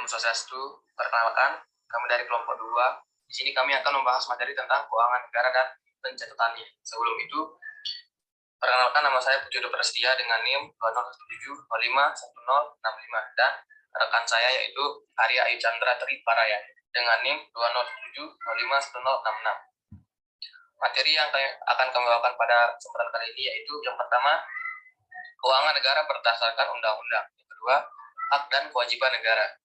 Swastiastu. Perkenalkan, kami dari kelompok 2. Di sini kami akan membahas materi tentang keuangan negara dan pencatatannya. Sebelum itu, perkenalkan, nama saya Pujodo Prasetya dengan NIM 2017051065 dan rekan saya yaitu Arya Ayu Chandra Tri Paraya dengan NIM 2017051066. Materi yang akan kami bawakan pada kesempatan kali ini yaitu yang pertama, keuangan negara berdasarkan undang-undang. Yang kedua, hak dan kewajiban negara.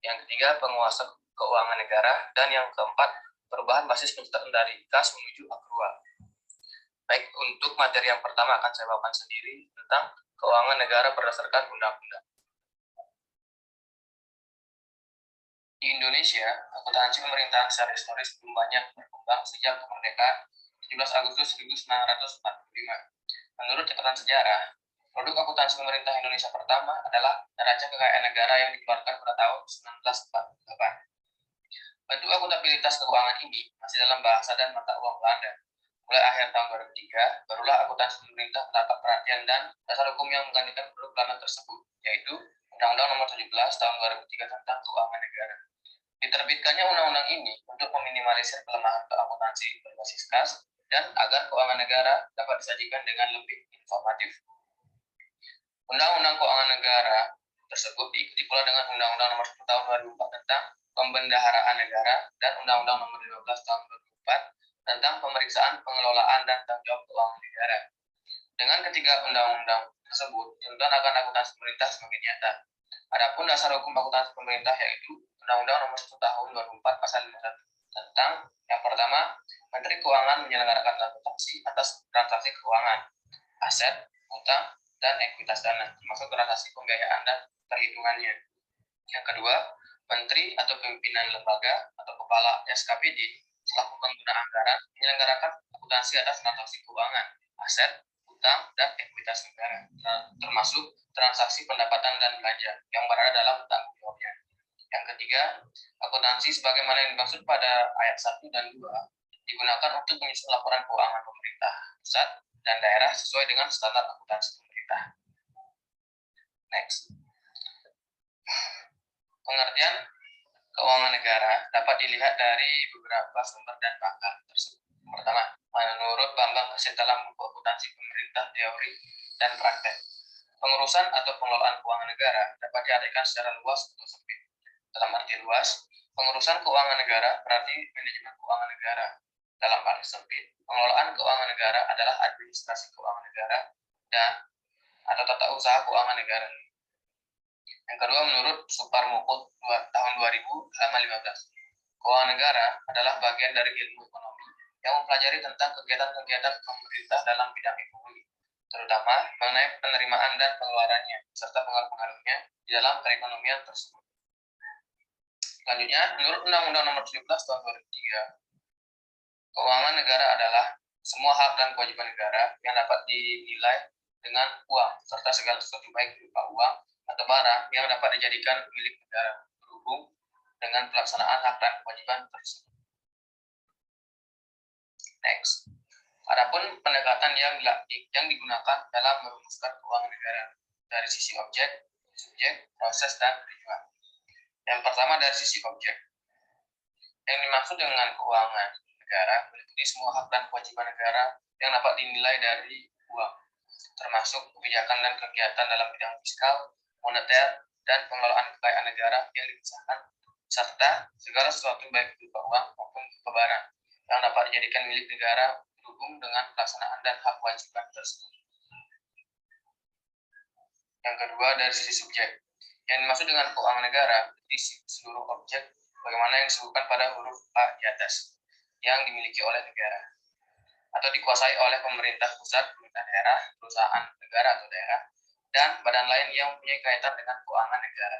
Yang ketiga, penguasa keuangan negara. Dan yang keempat, perubahan basis pencatatan dari kas menuju akrual. Baik, untuk materi yang pertama akan saya bawakan sendiri tentang keuangan negara berdasarkan undang-undang. Di Indonesia, akuntansi pemerintahan secara historis belum banyak berkembang sejak kemerdekaan 17 Agustus 1945. Menurut catatan sejarah, produk akuntansi pemerintah Indonesia pertama adalah Neraca Kekayaan Negara yang dikeluarkan pada tahun 1948. Bentuk akuntabilitas keuangan ini masih dalam bahasa dan mata uang Belanda. Mulai akhir tahun 2003, barulah akuntansi pemerintah mendapat perhatian dan dasar hukum yang menggantikan produk Belanda tersebut, yaitu Undang-Undang Nomor 17 Tahun 2003 tentang Keuangan Negara. Diterbitkannya undang-undang ini untuk meminimalisir kelemahan akuntansi berbasis kas dan agar keuangan negara dapat disajikan dengan lebih informatif. Undang-undang Keuangan Negara tersebut diikuti pula dengan Undang-Undang Nomor 10 Tahun 2004 tentang Pembendaharaan Negara dan Undang-Undang Nomor 15 Tahun 2004 tentang Pemeriksaan Pengelolaan dan Tanggung Jawab Keuangan Negara. Dengan ketiga undang-undang tersebut, tuntutan akan akuntansi pemerintah semakin nyata. Adapun dasar hukum akuntansi pemerintah yaitu Undang-Undang Nomor 1 Tahun 2004 Pasal 51 tentang yang pertama, Menteri Keuangan menyelenggarakan akuntansi atas transaksi keuangan, aset, utang, dan ekuitas dana, termasuk transaksi pembiayaan dan perhitungannya. Yang kedua, Menteri atau pimpinan lembaga atau kepala SKPD selaku pengguna anggaran menyelenggarakan akuntansi atas transaksi keuangan, aset, utang, dan ekuitas negara, termasuk transaksi pendapatan dan belanja yang berada dalam tanggung jawabnya. Yang ketiga, akuntansi sebagaimana yang dimaksud pada ayat 1 dan 2 digunakan untuk menyusun laporan keuangan pemerintah pusat dan daerah sesuai dengan standar akuntansi pemerintah. Next. Pengertian keuangan negara dapat dilihat dari beberapa sumber dan pakar tersebut. Pertama, menurut Bambang Hasin dalam buku akuntansi pemerintah teori dan praktek, pengurusan atau pengelolaan keuangan negara dapat diartikan secara luas atau sempit. Dalam arti luas, pengurusan keuangan negara berarti manajemen keuangan negara. Dalam arti sempit, pengelolaan keuangan negara adalah administrasi keuangan negara dan atau tata usaha keuangan negara. Yang kedua, menurut Suparmoko tahun 2000 halaman 15, keuangan negara adalah bagian dari ilmu ekonomi yang mempelajari tentang kegiatan-kegiatan pemerintah dalam bidang ekonomi, terutama mengenai penerimaan dan pengeluarannya serta pengaruh-pengaruhnya di dalam perekonomian tersebut. Selanjutnya, menurut Undang-Undang Nomor 17 Tahun 2003, keuangan negara adalah semua hak dan kewajiban negara yang dapat dinilai dengan uang serta segala sesuatu baik berupa uang atau barang yang dapat dijadikan milik negara berhubung dengan pelaksanaan hak dan kewajiban tersebut. Next. Adapun pendekatan yang digunakan dalam merumuskan keuangan negara dari sisi objek, subjek, proses, dan tujuan. Yang pertama dari sisi objek. Yang dimaksud dengan keuangan negara meliputi semua hak dan kewajiban negara yang dapat dinilai dari uang, termasuk kebijakan dan kegiatan dalam bidang fiskal, moneter, dan pengelolaan kekayaan negara yang dipisahkan, serta segala sesuatu baik berupa uang maupun berupa barang yang dapat dijadikan milik negara berhubung dengan pelaksanaan dan hak kewajiban tersebut. Yang kedua dari sisi subjek. Yang dimaksud dengan keuangan negara di seluruh objek bagaimana yang disebutkan pada huruf A di atas yang dimiliki oleh negara atau dikuasai oleh pemerintah pusat, pemerintah daerah, perusahaan negara atau daerah, dan badan lain yang mempunyai kaitan dengan keuangan negara.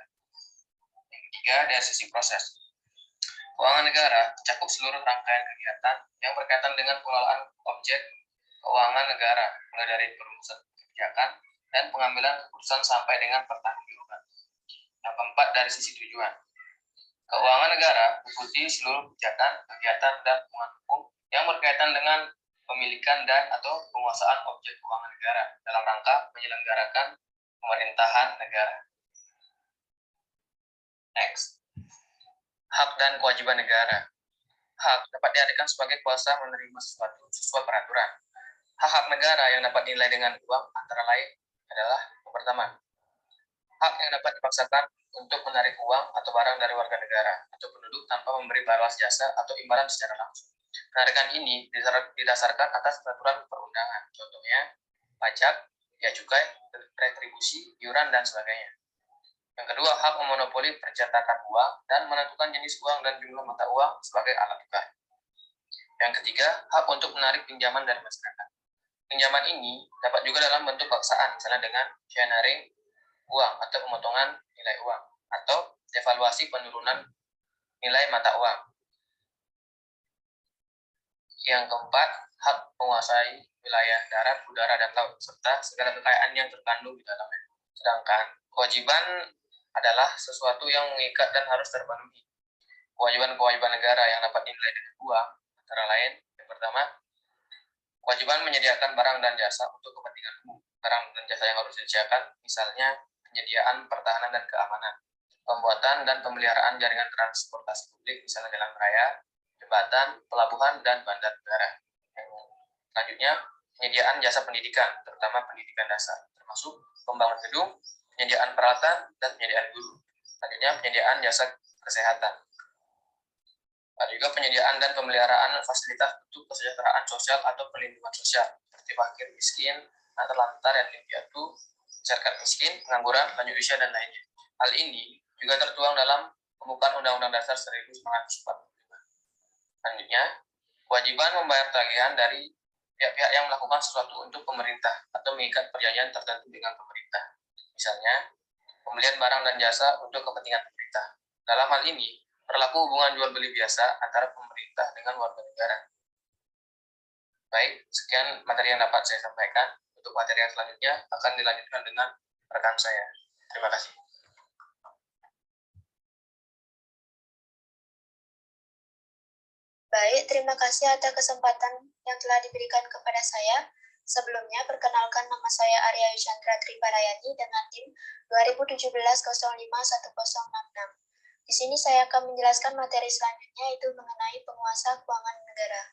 Yang ketiga dari sisi proses. Keuangan negara mencakup seluruh rangkaian kegiatan yang berkaitan dengan pengelolaan objek keuangan negara, mulai dari perumusan kebijakan dan pengambilan keputusan sampai dengan pertanggungjawaban. Yang keempat dari sisi tujuan. Keuangan negara meliputi seluruh kebijakan, kegiatan, dan hubungan hukum yang berkaitan dengan pemilikan dan atau penguasaan objek keuangan negara dalam rangka menyelenggarakan pemerintahan negara. Next, hak dan kewajiban negara. Hak dapat diartikan sebagai kuasa menerima sesuatu sesuai peraturan. Hak-hak negara yang dapat dinilai dengan uang antara lain adalah yang pertama, hak yang dapat dipaksakan untuk menarik uang atau barang dari warga negara atau penduduk tanpa memberi balas jasa atau imbalan secara langsung. Penarikan ini didasarkan atas peraturan perundangan, contohnya pajak, bea cukai, retribusi, iuran, dan sebagainya. Yang kedua, hak memonopoli percetakan uang dan menentukan jenis uang dan jumlah mata uang sebagai alat tukar. Yang ketiga, hak untuk menarik pinjaman dari masyarakat. Pinjaman ini dapat juga dalam bentuk paksaan, misalnya dengan sharing uang atau pemotongan nilai uang, atau devaluasi penurunan nilai mata uang. Yang keempat, hak menguasai wilayah darat, udara, dan laut, serta segala kekayaan yang terkandung di dalamnya. Sedangkan kewajiban adalah sesuatu yang mengikat dan harus terpenuhi. Kewajiban-kewajiban negara yang dapat dinilai dengan uang, antara lain, yang pertama, kewajiban menyediakan barang dan jasa untuk kepentingan umum. Barang dan jasa yang harus disediakan, misalnya penyediaan pertahanan dan keamanan, pembuatan dan pemeliharaan jaringan transportasi publik, misalnya jalan raya, jembatan, pelabuhan, dan bandar udara. Selanjutnya, penyediaan jasa pendidikan, terutama pendidikan dasar, termasuk pembangunan gedung, penyediaan peralatan, dan penyediaan guru. Selanjutnya, penyediaan jasa kesehatan. Ada juga penyediaan dan pemeliharaan fasilitas untuk kesejahteraan sosial atau perlindungan sosial, seperti fakir miskin, terlantar, yatim piatu, masyarakat miskin, pengangguran, lanjut usia, dan lainnya. Hal ini juga tertuang dalam pembukaan Undang-Undang Dasar 1945. Selanjutnya, kewajiban membayar tagihan dari pihak-pihak yang melakukan sesuatu untuk pemerintah atau mengikat perjanjian tertentu dengan pemerintah. Misalnya, pembelian barang dan jasa untuk kepentingan pemerintah. Dalam hal ini, berlaku hubungan jual beli biasa antara pemerintah dengan warga negara. Baik, sekian materi yang dapat saya sampaikan. Untuk materi yang selanjutnya akan dilanjutkan dengan rekan saya. Terima kasih. Baik, terima kasih atas kesempatan yang telah diberikan kepada saya. Sebelumnya, perkenalkan nama saya Arya Yusandra Triparayani dengan tim 2017-051066. Di sini saya akan menjelaskan materi selanjutnya, yaitu mengenai penguasa keuangan negara.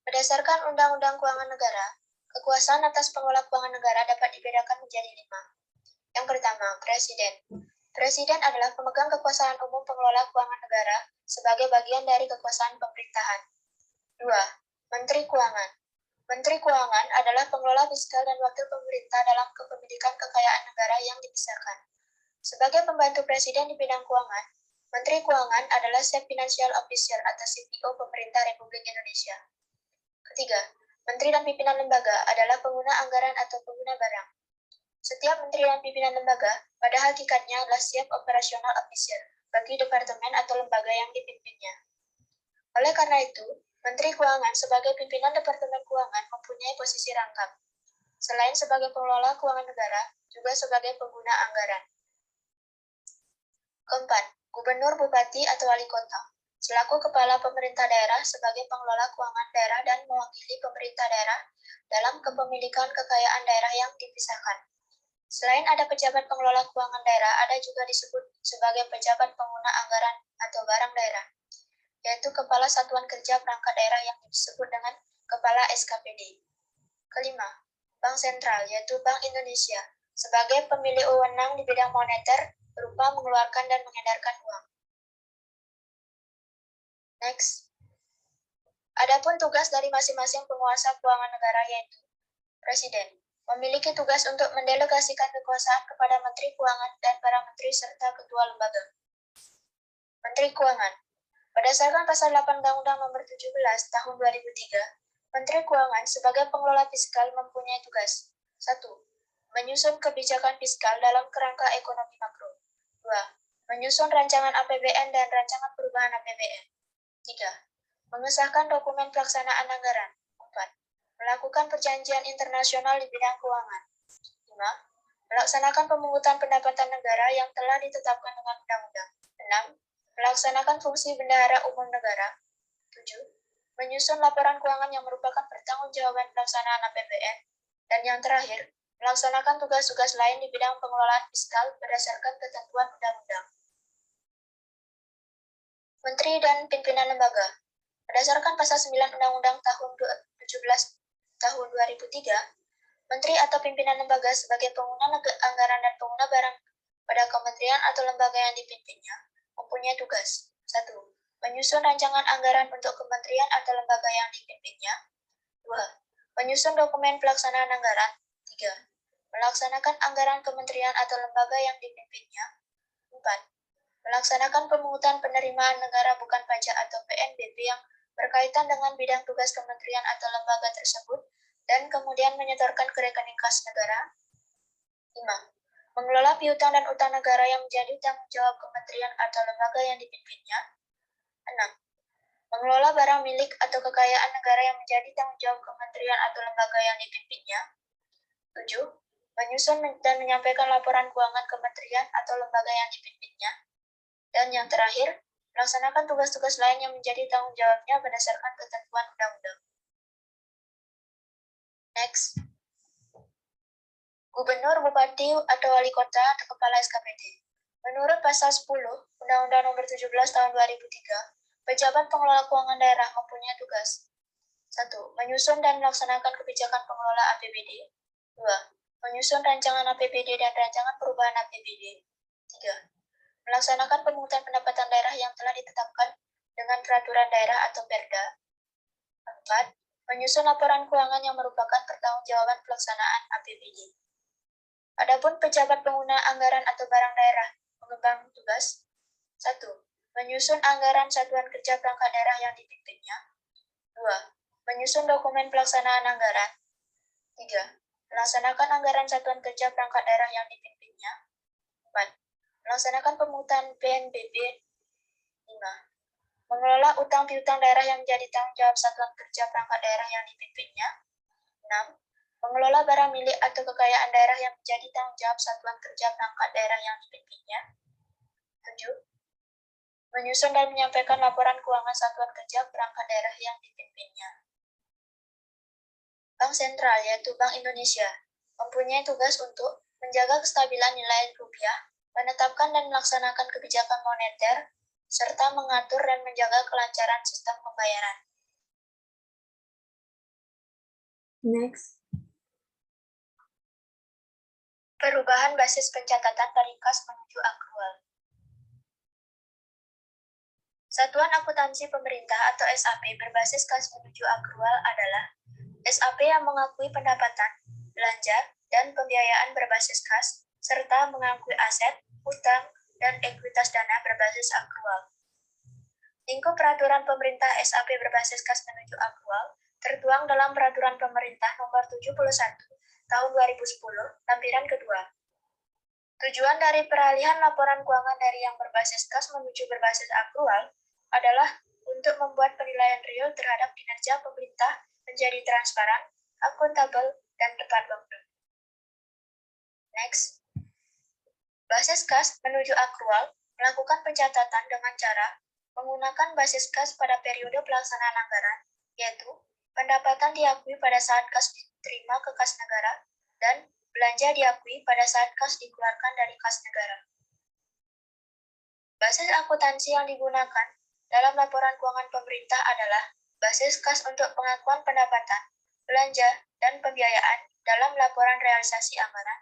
Berdasarkan Undang-Undang Keuangan Negara, kekuasaan atas pengelola keuangan negara dapat dibedakan menjadi 5. Yang pertama, Presiden. Presiden adalah pemegang kekuasaan umum pengelola keuangan negara sebagai bagian dari kekuasaan pemerintahan. 2. Menteri Keuangan. Menteri Keuangan adalah pengelola fiskal dan wakil pemerintah dalam kepemilikan kekayaan negara yang dipisahkan. Sebagai pembantu Presiden di bidang keuangan, Menteri Keuangan adalah Chief Financial Officer atau CFO Pemerintah Republik Indonesia. Ketiga, Menteri dan pimpinan lembaga adalah pengguna anggaran atau pengguna barang. Setiap menteri dan pimpinan lembaga pada hakikatnya adalah Chief Operational Officer bagi departemen atau lembaga yang dipimpinnya. Oleh karena itu, Menteri Keuangan sebagai pimpinan Departemen Keuangan mempunyai posisi rangkap. Selain sebagai pengelola keuangan negara, juga sebagai pengguna anggaran. Keempat, Gubernur, Bupati, atau Wali Kota. Selaku kepala pemerintah daerah sebagai pengelola keuangan daerah dan mewakili pemerintah daerah dalam kepemilikan kekayaan daerah yang dipisahkan. Selain ada pejabat pengelola keuangan daerah, ada juga disebut sebagai pejabat pengguna anggaran atau barang daerah, yaitu Kepala Satuan Kerja Perangkat Daerah yang disebut dengan Kepala SKPD. Kelima, Bank Sentral, yaitu Bank Indonesia, sebagai pemilik wewenang di bidang moneter berupa mengeluarkan dan mengedarkan uang. Next. Adapun tugas dari masing-masing penguasa keuangan negara yaitu Presiden, memiliki tugas untuk mendelegasikan kekuasaan kepada Menteri Keuangan dan para menteri serta ketua lembaga. Menteri Keuangan. Berdasarkan pasal 8 Undang-Undang Nomor 17 Tahun 2003, Menteri Keuangan sebagai pengelola fiskal mempunyai tugas. 1. Menyusun kebijakan fiskal dalam kerangka ekonomi makro. 2. Menyusun rancangan APBN dan rancangan perubahan APBN. 3. Mengesahkan dokumen pelaksanaan anggaran. 4. Melakukan perjanjian internasional di bidang keuangan. 5. Melaksanakan pemungutan pendapatan negara yang telah ditetapkan dengan undang-undang. 6. Melaksanakan fungsi bendahara umum negara. 7. Menyusun laporan keuangan yang merupakan pertanggungjawaban pelaksanaan APBN. Dan yang terakhir, Melaksanakan tugas-tugas lain di bidang pengelolaan fiskal berdasarkan ketentuan undang-undang. Menteri dan pimpinan lembaga. Berdasarkan pasal 9 Undang-Undang tahun 17 tahun 2003, Menteri atau pimpinan lembaga sebagai pengguna anggaran dan pengguna barang pada kementerian atau lembaga yang dipimpinnya mempunyai tugas. 1. Menyusun rancangan anggaran untuk kementerian atau lembaga yang dipimpinnya. 2. Menyusun dokumen pelaksanaan anggaran. 3. Melaksanakan anggaran kementerian atau lembaga yang dipimpinnya. 4. Melaksanakan pemungutan penerimaan negara bukan pajak atau PNBP yang berkaitan dengan bidang tugas kementerian atau lembaga tersebut dan kemudian menyetorkan ke rekening kas negara. 5. Mengelola piutang dan utang negara yang menjadi tanggung jawab kementerian atau lembaga yang dipimpinnya. 6. Mengelola barang milik atau kekayaan negara yang menjadi tanggung jawab kementerian atau lembaga yang dipimpinnya. 7. Menyusun dan menyampaikan laporan keuangan kementerian atau lembaga yang dipimpinnya. Dan yang terakhir, melaksanakan tugas-tugas lain yang menjadi tanggung jawabnya berdasarkan ketentuan undang-undang. Next. Gubernur, Bupati, atau Wali Kota atau Kepala SKPD. Menurut Pasal 10 Undang-Undang Nomor 17 Tahun 2003, pejabat pengelola keuangan daerah mempunyai tugas. 1. Menyusun dan melaksanakan kebijakan pengelola APBD. 2. Menyusun rancangan APBD dan rancangan perubahan APBD. 3. Melaksanakan pemungutan pendapatan daerah yang telah ditetapkan dengan peraturan daerah atau Perda. 4. Menyusun laporan keuangan yang merupakan pertanggungjawaban pelaksanaan APBD. Adapun pejabat pengguna anggaran atau barang daerah mengemban tugas. 1. Menyusun anggaran satuan kerja perangkat daerah yang dipimpinnya. 2. Menyusun dokumen pelaksanaan anggaran. 3. Melaksanakan anggaran satuan kerja perangkat daerah yang dipimpinnya. 4. Melaksanakan pemungutan PNBP. 5. Mengelola utang piutang daerah yang menjadi tanggung jawab satuan kerja perangkat daerah yang dipimpinnya. 6. Mengelola barang milik atau kekayaan daerah yang menjadi tanggung jawab satuan kerja perangkat daerah yang dipimpinnya. 7. Menyusun dan menyampaikan laporan keuangan satuan kerja perangkat daerah yang dipimpinnya. Bank Sentral, yaitu Bank Indonesia, mempunyai tugas untuk menjaga kestabilan nilai rupiah, menetapkan dan melaksanakan kebijakan moneter, serta mengatur dan menjaga kelancaran sistem pembayaran. Next. Perubahan basis pencatatan dari kas menuju akrual. Satuan Akuntansi Pemerintah atau SAP berbasis kas menuju akrual adalah SAP yang mengakui pendapatan, belanja, dan pembiayaan berbasis kas, serta mengakui aset, utang, dan ekuitas dana berbasis akrual. Lingkup peraturan pemerintah SAP berbasis kas menuju akrual tertuang dalam Peraturan Pemerintah Nomor 71 Tahun 2010, lampiran kedua. Tujuan dari peralihan laporan keuangan dari yang berbasis kas menuju berbasis akrual adalah untuk membuat penilaian real terhadap kinerja pemerintah menjadi transparan, akuntabel, dan tepat waktu. Next. Basis kas menuju akrual melakukan pencatatan dengan cara menggunakan basis kas pada periode pelaksanaan anggaran, yaitu pendapatan diakui pada saat kas diterima ke kas negara dan belanja diakui pada saat kas dikeluarkan dari kas negara. Basis akuntansi yang digunakan dalam laporan keuangan pemerintah adalah basis kas untuk pengakuan pendapatan, belanja, dan pembiayaan dalam laporan realisasi anggaran.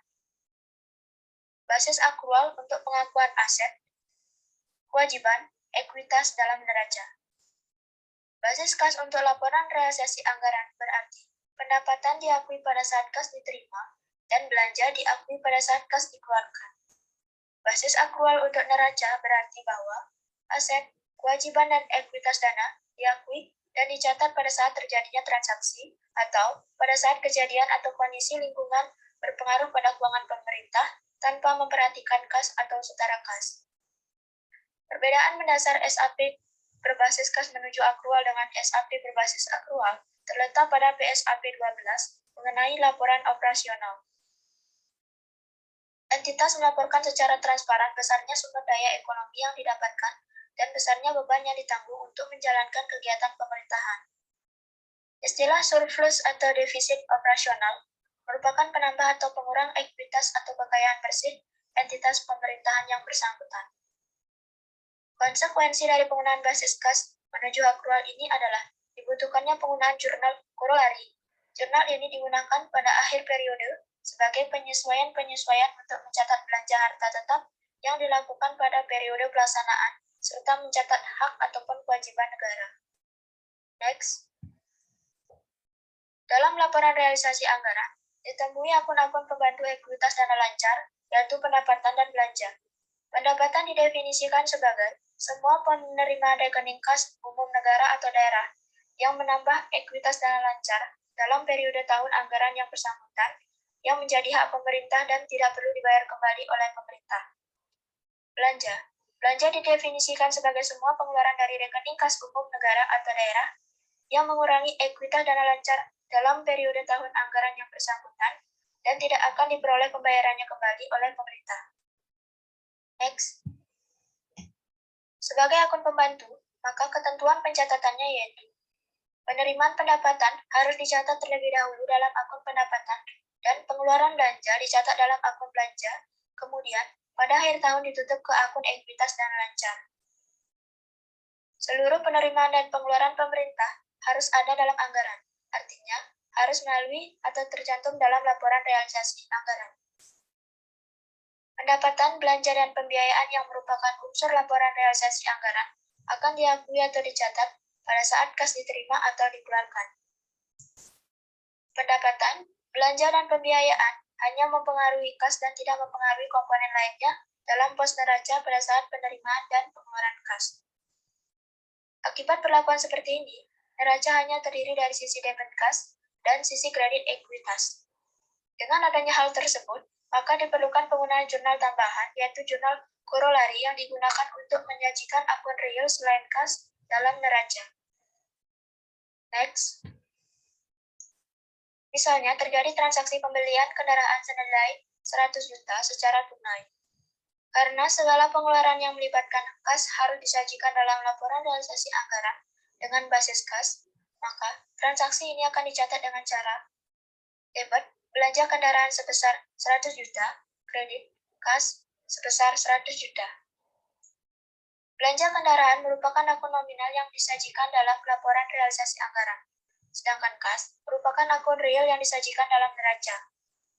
Basis akrual untuk pengakuan aset, kewajiban, ekuitas dalam neraca. Basis kas untuk laporan realisasi anggaran berarti pendapatan diakui pada saat kas diterima dan belanja diakui pada saat kas dikeluarkan. Basis akrual untuk neraca berarti bahwa aset, kewajiban, dan ekuitas dana diakui dan dicatat pada saat terjadinya transaksi atau pada saat kejadian atau kondisi lingkungan berpengaruh pada keuangan pemerintah tanpa memperhatikan kas atau setara kas. Perbedaan mendasar SAP berbasis kas menuju akrual dengan SAP berbasis akrual terletak pada PSAP 12 mengenai laporan operasional. Entitas melaporkan secara transparan besarnya sumber daya ekonomi yang didapatkan dan besarnya beban yang ditanggung untuk menjalankan kegiatan pemerintahan. Istilah surplus atau defisit operasional merupakan penambah atau pengurang ekuitas atau kekayaan bersih entitas pemerintahan yang bersangkutan. Konsekuensi dari penggunaan basis kas menuju akrual ini adalah dibutuhkannya penggunaan jurnal korolari. Jurnal ini digunakan pada akhir periode sebagai penyesuaian-penyesuaian untuk mencatat belanja harta tetap yang dilakukan pada periode pelaksanaan, serta mencatat hak ataupun kewajiban negara. Next. Dalam laporan realisasi anggaran, ditemui akun-akun pembantu ekuitas dana lancar, yaitu pendapatan dan belanja. Pendapatan didefinisikan sebagai semua penerima rekening kas umum negara atau daerah yang menambah ekuitas dana lancar dalam periode tahun anggaran yang bersangkutan yang menjadi hak pemerintah dan tidak perlu dibayar kembali oleh pemerintah. Belanja. Belanja didefinisikan sebagai semua pengeluaran dari rekening kas umum negara atau daerah yang mengurangi ekuitas dana lancar dalam periode tahun anggaran yang bersangkutan dan tidak akan diperoleh pembayarannya kembali oleh pemerintah. Next. Sebagai akun pembantu, maka ketentuan pencatatannya yaitu penerimaan pendapatan harus dicatat terlebih dahulu dalam akun pendapatan dan pengeluaran belanja dicatat dalam akun belanja, kemudian pada akhir tahun ditutup ke akun ekuitas dana lancar. Seluruh penerimaan dan pengeluaran pemerintah harus ada dalam anggaran, artinya harus melalui atau tercantum dalam laporan realisasi anggaran. Pendapatan, belanja, dan pembiayaan yang merupakan unsur laporan realisasi anggaran akan diakui atau dicatat pada saat kas diterima atau dikeluarkan. Pendapatan, belanja, dan pembiayaan hanya mempengaruhi kas dan tidak mempengaruhi komponen lainnya dalam pos neraca pada saat penerimaan dan pengeluaran kas. Akibat perlakuan seperti ini, neraca hanya terdiri dari sisi debit kas dan sisi kredit ekuitas. Dengan adanya hal tersebut, maka diperlukan penggunaan jurnal tambahan, yaitu jurnal korolari yang digunakan untuk menyajikan akun real selain kas dalam neraca. Next. Misalnya, terjadi transaksi pembelian kendaraan senilai 100 juta secara tunai. Karena segala pengeluaran yang melibatkan kas harus disajikan dalam laporan realisasi anggaran dengan basis kas, maka transaksi ini akan dicatat dengan cara debit, belanja kendaraan sebesar 100 juta, kredit, kas sebesar 100 juta. Belanja kendaraan merupakan akun nominal yang disajikan dalam laporan realisasi anggaran, sedangkan kas merupakan akun real yang disajikan dalam neraca.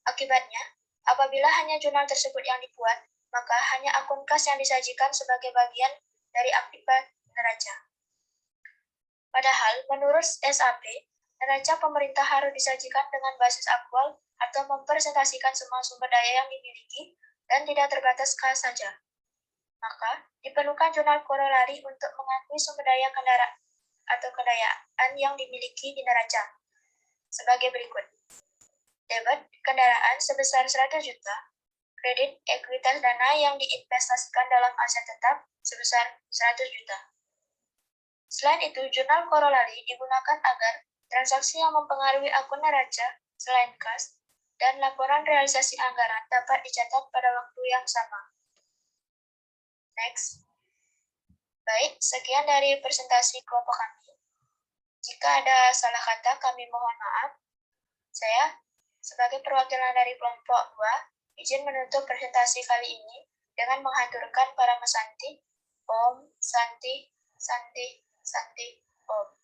Akibatnya, apabila hanya jurnal tersebut yang dibuat, maka hanya akun kas yang disajikan sebagai bagian dari akibat neraca. Padahal, menurut SAP, neraca pemerintah harus disajikan dengan basis aktual atau mempresentasikan semua sumber daya yang dimiliki dan tidak terbatas kas saja. Maka, diperlukan jurnal korolari untuk mengakui sumber daya kendaraan atau kedayaan yang dimiliki di neraca. Sebagai berikut. Debit kendaraan sebesar 100 juta, kredit ekuitas dana yang diinvestasikan dalam aset tetap sebesar 100 juta. Selain itu, jurnal korolari digunakan agar transaksi yang mempengaruhi akun neraca selain kas dan laporan realisasi anggaran dapat dicatat pada waktu yang sama. Next. Baik, sekian dari presentasi kelompok kami. Jika ada salah kata, kami mohon maaf. Saya, sebagai perwakilan dari kelompok 2, izin menutup presentasi kali ini dengan menghaturkan para mesanti Om Santi Santi Santi Om.